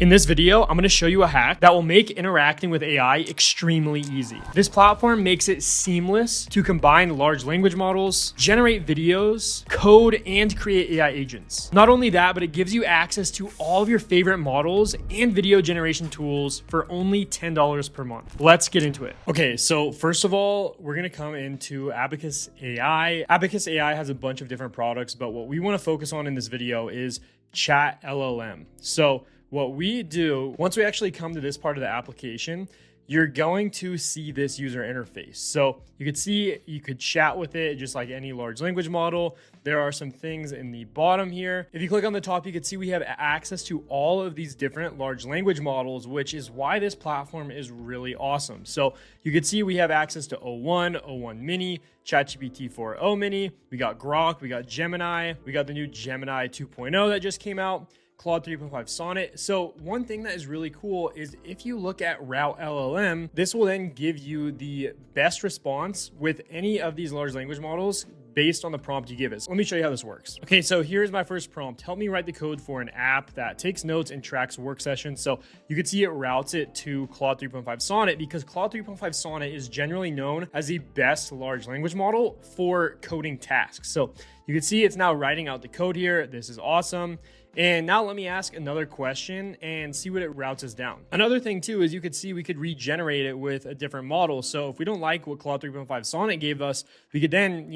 In this video, I'm going to show you a hack that will make interacting with AI extremely easy. This platform makes it seamless to combine large language models, generate videos, code, and create AI agents. Not only that, but it gives you access to all of your favorite models and video generation tools for only $10 per month. Let's get into it. Okay, so first of all, we're going to come into Abacus AI. Abacus AI has a bunch of different products, but what we want to focus on in this video is Chat LLM. So what we do, once we actually come to this part of the application, you're going to see this user interface. So you could see, you could chat with it just like any large language model. There are some things in the bottom here. If you click on the top, you can see we have access to all of these different large language models, which is why this platform is really awesome. So you can see we have access to O1, O1 Mini, ChatGPT 4o Mini. We got Grok, we got Gemini, we got the new Gemini 2.0 that just came out. Claude 3.5 Sonnet. So one thing that is really cool is if you look at Route LLM, this will then give you the best response with any of these large language models based on the prompt you give it. So let me show you how this works. Okay, so here's my first prompt. Help me write the code for an app that takes notes and tracks work sessions. So you can see it routes it to Claude 3.5 Sonnet because Claude 3.5 Sonnet is generally known as the best large language model for coding tasks. So you can see it's now writing out the code here. This is awesome. And now let me ask another question and see what it routes us down. Another thing too is you could see we could regenerate it with a different model. So if we don't like what Claude 3.5 Sonnet gave us, we could then,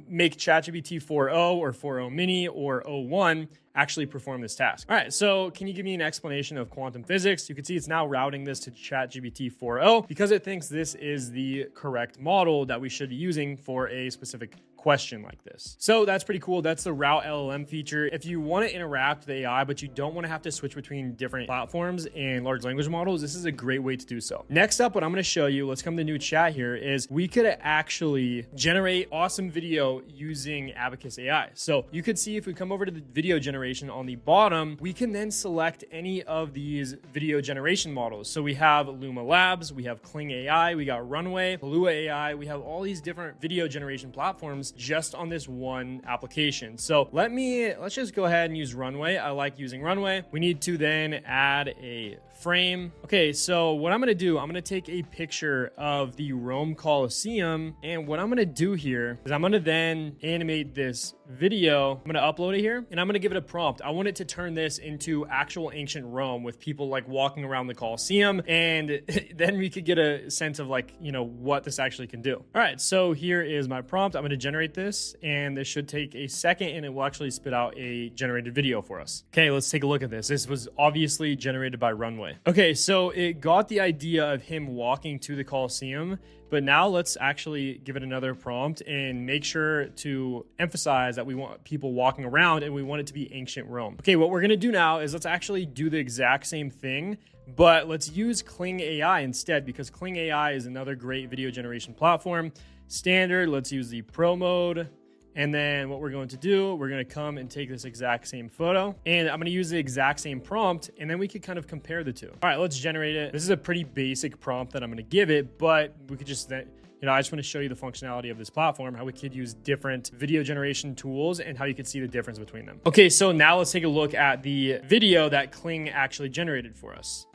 make ChatGPT 4o or 4o Mini or O1 actually perform this task. All right, so can you give me an explanation of quantum physics? You can see it's now routing this to ChatGPT 4o because it thinks this is the correct model that we should be using for a specific question like this. So that's pretty cool. That's the Route LLM feature. If you want to interact with AI, but you don't want to have to switch between different platforms and large language models, this is a great way to do so. Next up, what I'm going to show you, let's come to new chat here, is we could actually generate awesome video using Abacus AI. So you could see if we come over to the video generation on the bottom, we can then select any of these video generation models. So we have Luma Labs, we have Kling AI, we got Runway, Lua AI, we have all these different video generation platforms just on this one application. So let's just go ahead and use Runway. I like using Runway. We need to then add a frame. Okay, so what I'm going to do, I'm going to take a picture of the Rome Colosseum. And what I'm going to do here is I'm going to then animate this video. I'm going to upload it here and I'm going to give it a prompt. I want it to turn this into actual ancient Rome with people like walking around the Colosseum. And then we could get a sense of what this actually can do. All right, so here is my prompt. I'm going to generate this and this should take a second and it will actually spit out a generated video for us. Okay, let's take a look at this. This was obviously generated by Runway. Okay, so it got the idea of him walking to the Colosseum, but now let's actually give it another prompt and make sure to emphasize that we want people walking around and we want it to be ancient Rome. Okay, what we're gonna do now is let's actually do the exact same thing, but let's use Kling AI instead because Kling AI is another great video generation platform. Standard, let's use the Pro mode. And then what we're going to do, we're going to come and take this exact same photo and I'm going to use the exact same prompt and then we could kind of compare the two. All right, let's generate it. This is a pretty basic prompt that I'm going to give it, but we could just then, I just want to show you the functionality of this platform, how we could use different video generation tools and how you could see the difference between them. Okay, so now let's take a look at the video that Kling actually generated for us.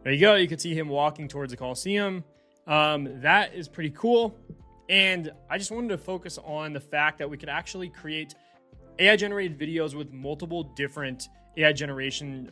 There you go. You can see him walking towards the Colosseum. That is pretty cool. And I just wanted to focus on the fact that we could actually create AI-generated videos with multiple different AI generation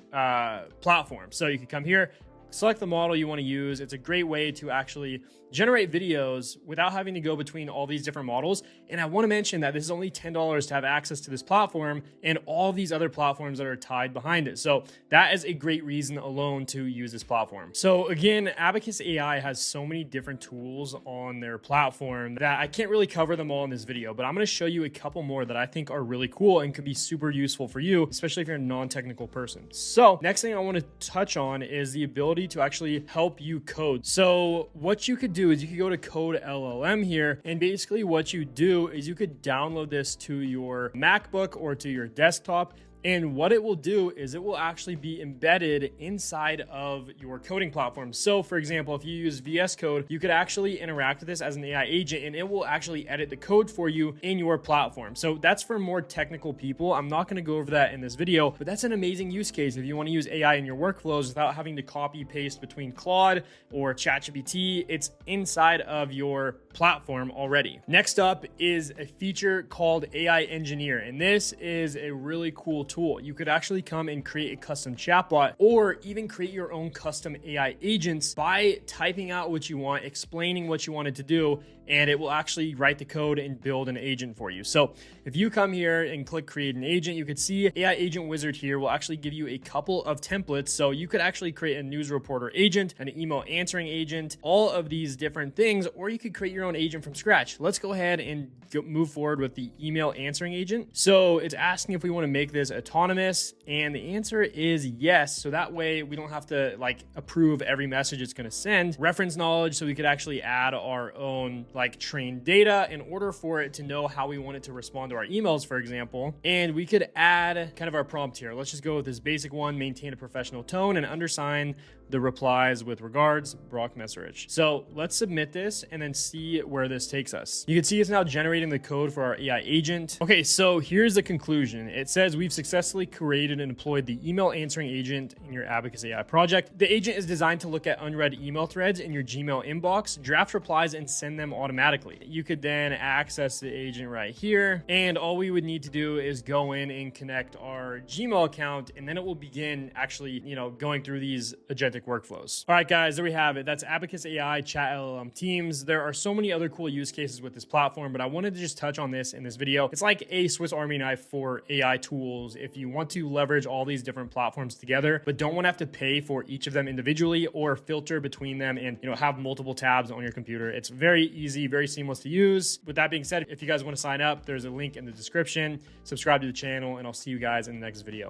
platforms. So you could come here, select the model you want to use. It's a great way to actually generate videos without having to go between all these different models. And I want to mention that this is only $10 to have access to this platform and all these other platforms that are tied behind it. So that is a great reason alone to use this platform. So again, Abacus AI has so many different tools on their platform that I can't really cover them all in this video, but I'm going to show you a couple more that I think are really cool and could be super useful for you, especially if you're a non-technical person. So next thing I want to touch on is the ability to actually help you code. So what you could do is you could go to Code LLM here, and basically what you do is you could download this to your MacBook or to your desktop, And what it will do is it will actually be embedded inside of your coding platform. So for example, if you use VS Code, you could actually interact with this as an AI agent and it will actually edit the code for you in your platform. So that's for more technical people. I'm not going to go over that in this video, but that's an amazing use case if you want to use AI in your workflows without having to copy paste between Claude or ChatGPT. It's inside of your platform already. Next up is a feature called AI Engineer, and this is a really cool tool. You could actually come and create a custom chatbot or even create your own custom AI agents by typing out what you want, explaining what you wanted to do, and it will actually write the code and build an agent for you. So if you come here and click create an agent, you could see AI Agent Wizard here will actually give you a couple of templates. So you could actually create a news reporter agent, an email answering agent, all of these different things, or you could create your own agent from scratch. Let's go ahead and move forward with the email answering agent. So it's asking if we want to make this autonomous, and the answer is yes. So that way we don't have to like approve every message it's going to send. Reference knowledge, so we could actually add our own like trained data in order for it to know how we want it to respond to our emails, for example. And we could add kind of our prompt here. Let's just go with this basic one: maintain a professional tone and undersign the replies with regards, Brock Messerich. So let's submit this and then see where this takes us. You can see it's now generating the code for our AI agent. Okay, so here's the conclusion. It says we've successfully created and deployed the email answering agent in your Abacus AI project. The agent is designed to look at unread email threads in your Gmail inbox, draft replies, and send them automatically. You could then access the agent right here, and all we would need to do is go in and connect our Gmail account, and then it will begin actually, going through these agentic workflows. All right, guys, there we have it. That's Abacus AI Chat LLM Teams. There are so many other cool use cases with this platform, but I wanted to just touch on this in this video. It's like a Swiss Army knife for AI tools if you want to leverage all these different platforms together, but don't want to have to pay for each of them individually or filter between them and have multiple tabs on your computer. It's very easy, very seamless to use. With that being said, if you guys want to sign up, there's a link in the description. Subscribe to the channel, and I'll see you guys in the next video.